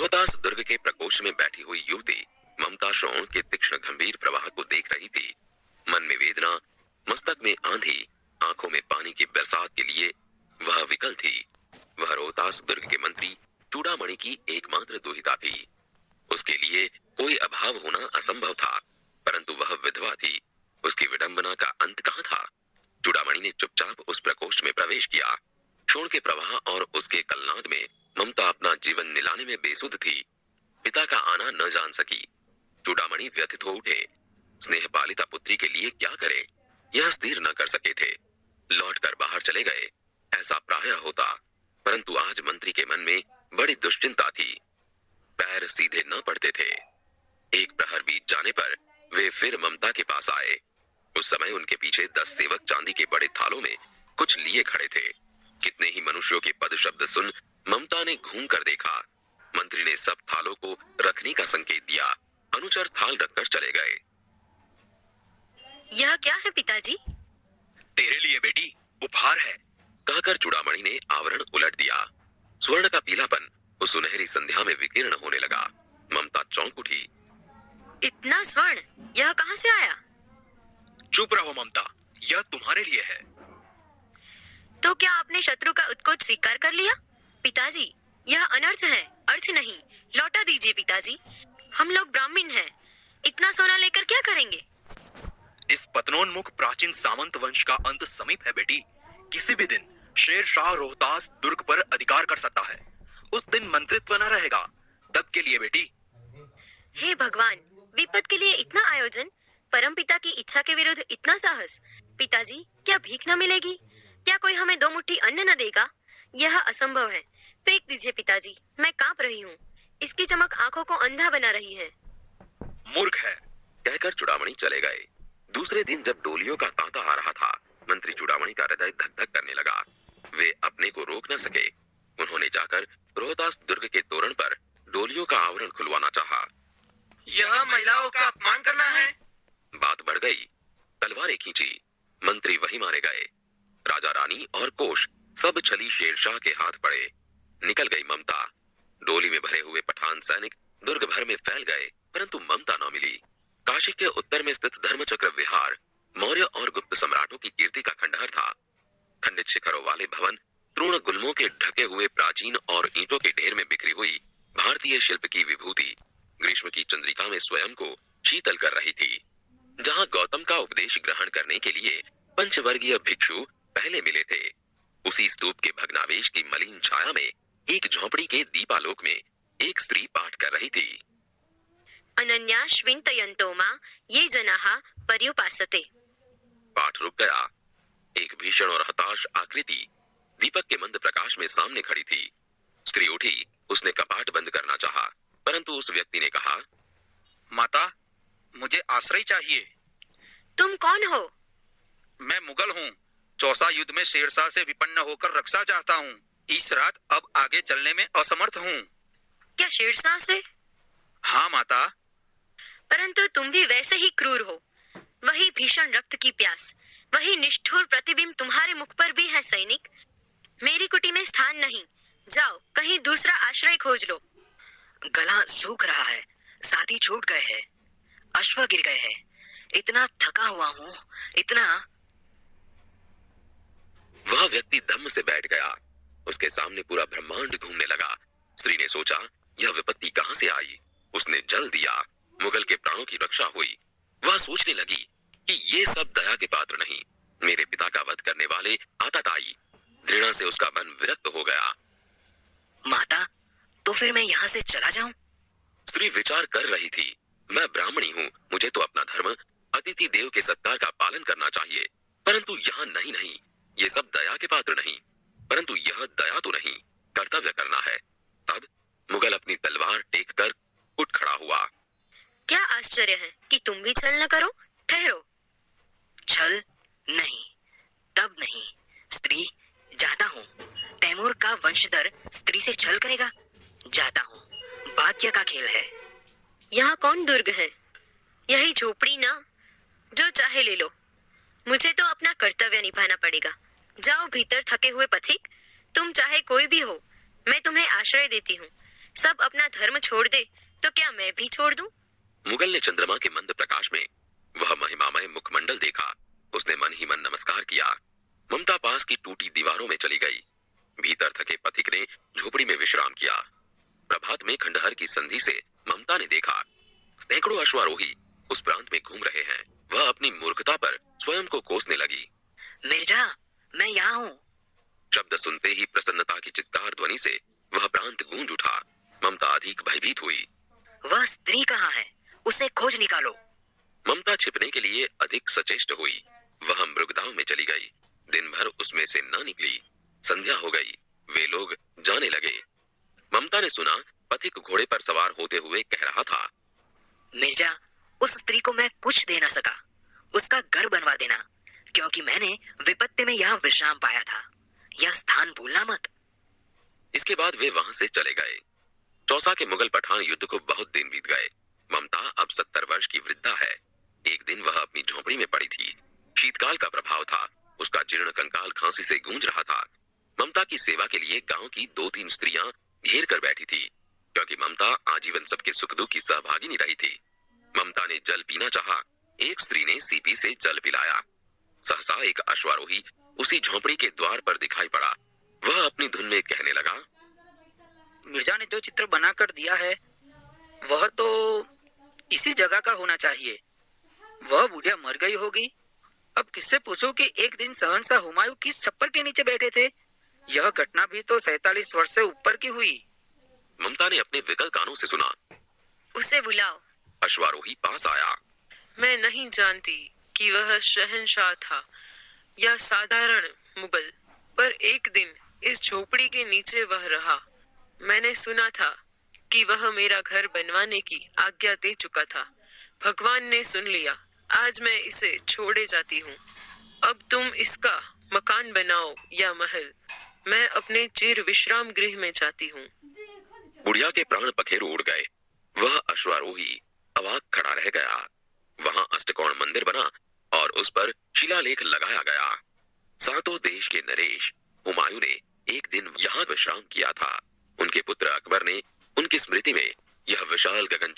रोहतास दुर्ग के प्रकोष्ठ में बैठी हुई युवती ममता श्रोण के तीक्ष्ण गंभीर प्रवाह को देख रही थी। मन में वेदना, मस्तक में आंधी, आंखों में पानी की बरसात के लिए वह विकल थी। वह रोहतास दुर्ग के मंत्री चूड़ामणि की एकमात्र दुहिता थी। उसके लिए कोई अभाव होना असंभव था, परंतु वह विधवा थी। उसकी विडंबना का अंत कहाँ था? चूड़ामणि ने चुपचाप उस प्रकोष्ठ में प्रवेश किया। शोण के प्रवाह और उसके कलनाद में ममता अपना जीवन निलाने में बेसुध थी। पिता का आना न जान सकी। चूड़ामणि व्यथित हो उठे। स्नेह पालिता पुत्री के लिए क्या करे, यह स्थिर न कर सके थे। लौटकर बाहर चले गए, ऐसा प्रायः होता, परंतु आज मंत्री के मन में बड़ी दुश्चिंता थी। पैर सीधे न पड़ते थे। एक प्रहर बीत जाने पर वे फिर ममता के पास आए। उस समय उनके पीछे 10 सेवक चांदी के बड़े थालों में कुछ लिए खड़े थे। कितने ही मनुष्यों के पद शब्द सुन ममता ने घूम कर देखा। मंत्री ने सब थालों को रखने का संकेत दिया। अनुचर थाल रखकर चले गए। यह क्या है पिताजी? तेरे लिए बेटी, उपहार है, कहकर चूड़ामणि ने आवरण उलट दिया। स्वर्ण का पीलापन उस सुनहरी संध्या में विकीर्ण होने लगा। ममता चौंक उठी। इतना स्वर्ण यह कहाँ से आया? चुप रहो ममता, यह तुम्हारे लिए है। तो क्या आपने शत्रु का उत्कोच स्वीकार कर लिया? पिताजी, यह अनर्थ है, अर्थ नहीं। लौटा दीजिए पिताजी। हम लोग ब्राह्मण हैं, इतना सोना लेकर क्या करेंगे? इस पतनोन्मुख प्राचीन सामंत वंश का अंत समीप है बेटी। किसी भी दिन शेर शाह रोहतास दुर्ग पर अधिकार कर सकता है। उस दिन मंत्रित्व न रहेगा, तब के लिए बेटी। हे भगवान, विपद के लिए इतना आयोजन, परमपिता की इच्छा के विरुद्ध इतना साहस। पिताजी, क्या भीख न मिलेगी? क्या कोई हमें 2 मुट्ठी अन्न न देगा? यह असंभव है। फेंक दीजिए पिताजी, मैं कांप रही हूँ। इसकी चमक आंखों को अंधा बना रही है। मूर्ख है, कहकर चूड़ामणि चले गए। दूसरे दिन जब डोलियों का तांता आ रहा था, मंत्री चूड़ामणि का हृदय धक धक करने लगा। वे अपने को रोक न सके। उन्होंने जाकर रोहतास दुर्ग के तोरण पर डोलियों का आवरण खुलवाना चाहा। यह महिलाओं का अपमान करना है। बात बढ़ गई। तलवारें खींची, मंत्री वहीं मारे गए। राजा रानी और कोष सब छली शेरशाह के हाथ पड़े। निकल गई ममता। डोली में भरे हुए पठान सैनिक दुर्ग भर में फैल गए, परंतु ममता न मिली। काशी के उत्तर में स्थित धर्मचक्र विहार मौर्य और गुप्त सम्राटों की कीर्ति का खंडहर था। खंडित शिखरों वाले भवन तृण गुल्मों के ढके हुए प्राचीन और ईंटों के ढेर में बिखरी हुई भारतीय शिल्प की विभूति ग्रीष्म की चंद्रिका में स्वयं को शीतल कर रही थी। जहाँ गौतम का उपदेश ग्रहण करने के लिए पंचवर्गीय भिक्षु पहले मिले थे, उसी स्तूप के भग्नावेश की मलिन छाया में एक झोंपड़ी के दीपालोक में एक स्त्री पाठ कर रही थी। अनन्याश्विन्तयन्तो मां ये जनाः पर्युपासते। पाठ रुक गया। एक भीषण और हताश आकृति दीपक के मंद प्रकाश में सामने खड़ी थी। स्त्री उठी, उसने कपाट बंद करना चाहा, परंतु उस व्यक्ति ने कहा, माता, मुझे आश्रय चाहिए। तुम कौन हो? मैं मुगल हूँ। चौसा युद्ध में शेरशाह से विपन्न होकर रक्षा चाहता हूँ। इस रात अब आगे चलने में असमर्थ हूँ। क्या शेरशाह से? हाँ माता। परंतु तुम भी वैसे ही क्रूर हो। वही भीषण रक्त की प्यास, वही निष्ठुर प्रतिबिंब तुम्हारे मुख पर भी है सैनिक। मेरी कुटी में स्थान नहीं, जाओ कहीं दूसरा आश्रय खोज लो। गला सूख रहा है, साथी छूट गए हैं, अश्व गिर गए हैं, इतना थका हुआ हूँ, इतना। वह व्यक्ति धम्म से बैठ गया। उसके सामने पूरा ब्रह्मांड घूमने लगा। स्त्री ने सोचा, यह विपत्ति कहाँ से आई? उसने जल दिया, मुगल के प्राणों की रक्षा हुई। वह सोचने लगी कि ये सब दया के पात्र नहीं, मेरे पिता का वध करने वाले आतताई। घृणा से उसका मन विरक्त हो गया। माता, तो फिर मैं यहाँ से चला जाऊं? स्त्री विचार कर रही थी, मैं ब्राह्मणी हूँ, मुझे तो अपना धर्म अतिथि देव के सत्कार का पालन करना चाहिए, परंतु यहाँ नहीं, ये सब दया के पात्र नहीं। परंतु यह दया तो नहीं, कर्तव्य करना है। तब मुगल अपनी तलवार टेक कर उठ खड़ा हुआ। क्या आश्चर्य है कि तुम भी छल न करो। ठहरो। छल नहीं, तब नहीं। स्त्री, जाता हूँ। तैमूर का वंशधर स्त्री से छल करेगा? जाता हूँ, भाग्य का खेल है। यहाँ कौन दुर्ग है? यही झोपड़ी ना, जो चाहे ले लो। मुझे तो अपना कर्तव्य निभाना पड़ेगा। जाओ भीतर थके हुए पथिक, तुम चाहे कोई भी हो, मैं तुम्हें आश्रय देती हूँ। सब अपना धर्म छोड़ दे तो क्या मैं भी छोड़ दूं? मुगल ने चंद्रमा के मंद प्रकाश में वह महिमामय मुखमंडल देखा। उसने मन ही मन नमस्कार किया। ममता पास की टूटी दीवारों में चली गई। भीतर थके पथिक ने झोपड़ी में विश्राम किया। प्रभात में खंडहर की संधि से ममता ने देखा सैकड़ों अश्वारोही उस प्रांत में घूम रहे हैं। वह अपनी मूर्खता पर स्वयं को कोसने लगी। मिर्जा, मैं यहाँ हूँ। शब्द सुनते ही प्रसन्नता की चित्कार ध्वनि से वह प्रांत गूंज उठा। ममता अधिक भयभीत हुई। वह स्त्री कहाँ है? उसे खोज निकालो। ममता छिपने के लिए अधिक सचेष्ट हुई। वह मृगदाव में चली गई। दिन भर उसमें से न निकली। संध्या हो गई। वे लोग जाने लगे। ममता ने सुना पथिक घोड़े पर सवार होते हुए कह रहा था, मिर्जा, उस स्त्री को मैं कुछ दे न सका। उसका घर बनवा देना, क्योंकि मैंने विपत्ति में यहाँ विश्राम पाया था। यह स्थान भूलना मत। इसके बाद वे वहां से चले गए। चौसा के मुगल पठान युद्ध को बहुत दिन बीत गए। ममता अब 70 वर्ष की वृद्धा है। एक दिन वह अपनी झोपड़ी में पड़ी थी। शीतकाल का प्रभाव था। उसका जीर्ण कंकाल खांसी से गूंज रहा था। ममता की सेवा के लिए गांव की 2-3 स्त्रियां घेर कर बैठी थी, क्योंकि ममता आजीवन सबके सुख दुख की सहभागिनी रही थी। ममता ने जल पीना चाहा। एक स्त्री ने सीपी से जल पिलाया। सहसा एक अश्वारोही उसी झोपड़ी के द्वार पर दिखाई पड़ा। वह अपनी धुन में कहने लगा, मिर्जा ने जो चित्र बनाकर दिया है वह तो इसी जगह का होना चाहिए। वह बुढ़िया मर गई होगी। अब किससे पूछूं कि एक दिन सहनशाह हुमायूं किस छप्पर के नीचे बैठे थे। यह घटना भी तो 47 वर्ष से ऊपर की हुई। ममता ने अपने विकल कानों से सुना। उसे बुलाओ। अश्वारोही पास आया। मैं नहीं जानती कि वह शहंशाह था या साधारण मुगल, पर एक दिन इस झोपड़ी के नीचे वह रहा। मैंने सुना था कि वह मेरा घर बनवाने की आज्ञा दे चुका था। भगवान ने सुन लिया। आज मैं इसे छोड़े जाती हूँ। अब तुम इसका मकान बनाओ या महल। मैं अपने चिर विश्राम गृह में जाती हूँ। बुढ़िया के प्राण पखेरु उड़ गए। वह अश्वारोही अवाक खड़ा रह गया। वहां अष्टकोण मंदिर बना और उस पर शिलालेख लगाया गया। सातों देश के नरेश हुमायूं ने एक दिन यहाँ विश्राम किया था। उनके पुत्र अकबर ने उनकी स्मृति में यह विशाल गगन